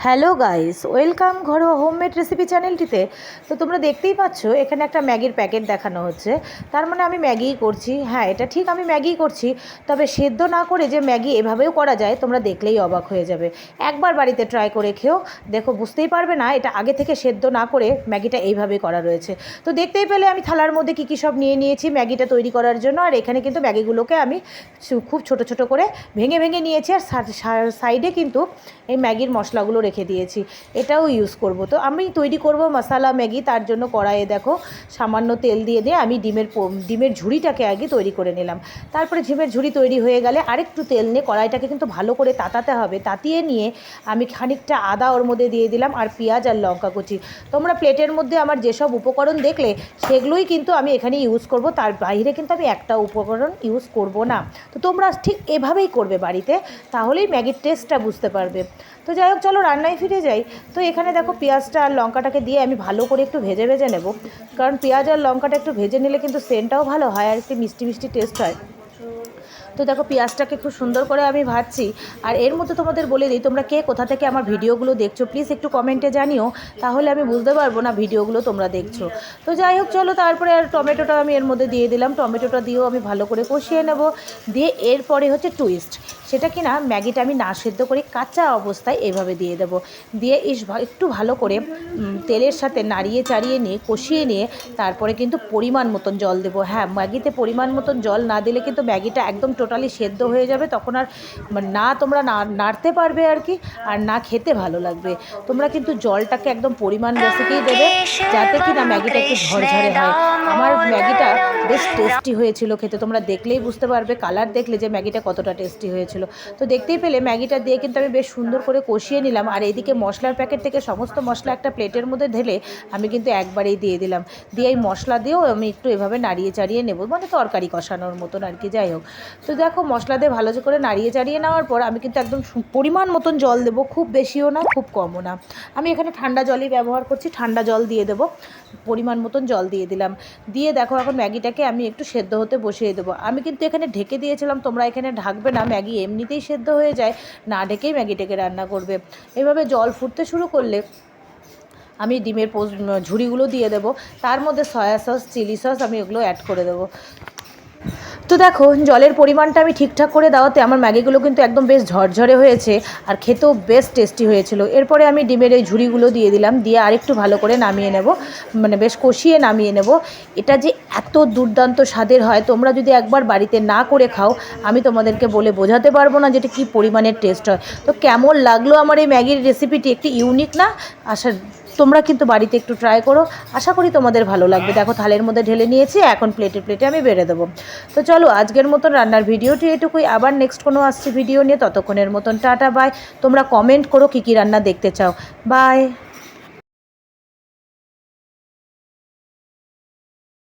Hello guys, welcome ঘরোয়া homemade recipe চ্যানেলটিতে। তো তোমরা দেখতেই পাচ্ছ এখানে একটা ম্যাগির প্যাকেট দেখানো হচ্ছে। তার মানে আমি ম্যাগিই করছি। হ্যাঁ, এটা ঠিক, আমি ম্যাগিই করছি। তবে সেদ্ধ না করে যে ম্যাগি এভাবেও করা যায় তোমরা দেখলেই অবাক হয়ে যাবে। একবার বাড়িতে ট্রাই করে খেও, দেখো বুঝতেই পারবে না এটা আগে থেকে সেদ্ধ না করে ম্যাগিটা এইভাবেই করা রয়েছে। তো দেখতেই পেলে আমি থালার মধ্যে কী কী সব নিয়ে নিয়েছি ম্যাগিটা তৈরি করার জন্য। আর এখানে কিন্তু ম্যাগিগুলোকে আমি খুব ছোট ছোট করে ভেঙে ভেঙে নিয়েছি। আর সাইডে কিন্তু এই ম্যাগির মশলাগুলো রেখে দিয়েছি, এটাও ইউজ করব। তো আমি তৈরি করব মশলা ম্যাগি, তার জন্য কড়াইয়ে দেখো সামান্য তেল দিয়ে আমি ডিমের ঝুড়িটাকে আগে তৈরি করে নিলাম। তারপরে ডিমের ঝুড়ি তৈরি হয়ে গেলে আরেকটু তেল নিয়ে কড়াইটাকে কিন্তু ভালো করে তাতাতে হবে। তাতিয়ে নিয়ে আমি খানিকটা আদা ওর মধ্যে দিয়ে দিলাম, আর পেঁয়াজ আর লঙ্কা কুচি। তোমরা প্লেটের মধ্যে আমার যেসব উপকরণ দেখলে সেগুলোই কিন্তু আমি এখানে ইউজ করব, তার বাইরে কিন্তু আমি একটা উপকরণ ইউজ করব না। তো তোমরা ঠিক এভাবেই করবে বাড়িতে, তাহলেই ম্যাগির টেস্টটা বুঝতে পারবে। তো যাই হোক, চলো রান্নায় ফিরে যাই। তো এখানে দেখো পেঁয়াজটা আর লঙ্কাটাকে দিয়ে আমি ভালো করে একটু ভেজে ভেজে নেব, কারণ পেঁয়াজ আর লঙ্কাটা একটু ভেজে নিলে কিন্তু সেন্টটাও ভালো হয় আর একটু মিষ্টি মিষ্টি টেস্ট হয়। তো দেখো পেঁয়াজটাকে খুব সুন্দর করে আমি ভাজছি। আর এর মধ্যে তোমাদের বলে দিই, তোমরা কে কোথা থেকে আমার ভিডিওগুলো দেখছো প্লিজ একটু কমেন্টে জানিও, তাহলে আমি বুঝতে পারবো না ভিডিওগুলো তোমরা দেখছো। তো যাই হোক চলো, তারপরে আর টমেটোটা আমি এর মধ্যে দিয়ে দিলাম। টমেটোটা দিয়েও আমি ভালো করে কষিয়ে নেব। দিয়ে এরপরে হচ্ছে টুইস্ট, সেটা কি না ম্যাগিটা আমি না সেদ্ধ করে কাঁচা অবস্থায় এভাবে দিয়ে দেবো। দিয়ে একটু ভালো করে তেলের সাথে নাড়িয়ে চাড়িয়ে নিয়ে কষিয়ে নিয়ে তারপরে কিন্তু পরিমাণ মতন জল দেবো। হ্যাঁ, ম্যাগিতে পরিমাণ মতন জল না দিলে কিন্তু ম্যাগিটা একদম টোটালি সেদ্ধ হয়ে যাবে, তখন আর না তোমরা নাড়তে পারবে আর কি, আর না খেতে ভালো লাগবে। তোমরা কিন্তু জলটাকে একদম পরিমাণ বেশিকেই দেবে, যাতে কি না ম্যাগিটা একটু ঝরঝরে হয়। আমার ম্যাগিটা বেশ টেস্টি হয়েছিল খেতে, তোমরা দেখলেই বুঝতে পারবে, কালার দেখলে যে ম্যাগিটা কতটা টেস্টি হয়েছিল। তো দেখতেই পেলে ম্যাগিটা দিয়ে কিন্তু আমি বেশ সুন্দর করে কষিয়ে নিলাম। আর এইদিকে মশলার প্যাকেট থেকে সমস্ত মশলা একটা প্লেটের মধ্যে ঢেলে আমি কিন্তু একবারেই দিয়ে দিলাম। দিয়ে এই মশলা দিয়েও আমি একটু এভাবে নাড়িয়ে চাড়িয়ে নেব, মানে তরকারি কষানোর মতন আর কি। যাই হোক, তো দেখো মশলা দিয়ে ভালো করে নাড়িয়ে চাড়িয়ে নেওয়ার পর আমি কিন্তু একদম পরিমাণ মতন জল দেবো, খুব বেশিও না খুব কমও না। আমি এখানে ঠান্ডা জলই ব্যবহার করছি, ঠান্ডা জল দিয়ে দেবো। পরিমাণ মতন জল দিয়ে দিলাম। দিয়ে দেখো এখন ম্যাগিটাকে আমি একটু সেদ্ধ হতে বসিয়ে দেবো। আমি কিন্তু এখানে ঢেকে দিয়েছিলাম, তোমরা এখানে ঢাকবে না, ম্যাগি এমনিতেই সেদ্ধ হয়ে যায়, না ঢেকেই ম্যাগিটাকে রান্না করবে। এভাবে জল ফুটতে শুরু করলে আমি ডিমের ঝুড়িগুলো দিয়ে দেবো, তার মধ্যে সয়া সস চিলি সস আমি ওগুলো অ্যাড করে দেবো। তো দেখো জলের পরিমাণটা আমি ঠিকঠাক করে দেওয়াতে আমার ম্যাগিগুলো কিন্তু একদম বেশ ঝরঝরে হয়েছে, আর খেতেও বেশ টেস্টি হয়েছিল। এরপরে আমি ডিমের এই ঝুড়িগুলো দিয়ে দিলাম, দিয়ে আরেকটু ভালো করে নামিয়ে নেব, মানে বেশ কষিয়ে নামিয়ে নেব। এটা যে এত দুর্দান্ত স্বাদের হয়, তোমরা যদি একবার বাড়িতে না করে খাও, আমি তোমাদেরকে বলে বোঝাতে পারবো না যেটা কী পরিমাণের টেস্ট হয়। তো কেমন লাগলো আমার এই ম্যাগির রেসিপিটি, একটি ইউনিক না? তোমরা কিন্তু বাড়িতে একটু ট্রাই করো, আশা করি তোমাদের ভালো লাগবে। দেখো থালের মধ্যে ঢেলে নিয়েছি, এখন প্লেটে আমি বেড়ে দেবো। তো চলো আজকের মতন রান্নার ভিডিওটি এটুকুই, আবার নেক্সট কোনো আসছে ভিডিও নিয়ে, ততক্ষণের মতন টাটা বাই। তোমরা কমেন্ট করো কী কী রান্না দেখতে চাও। বাই।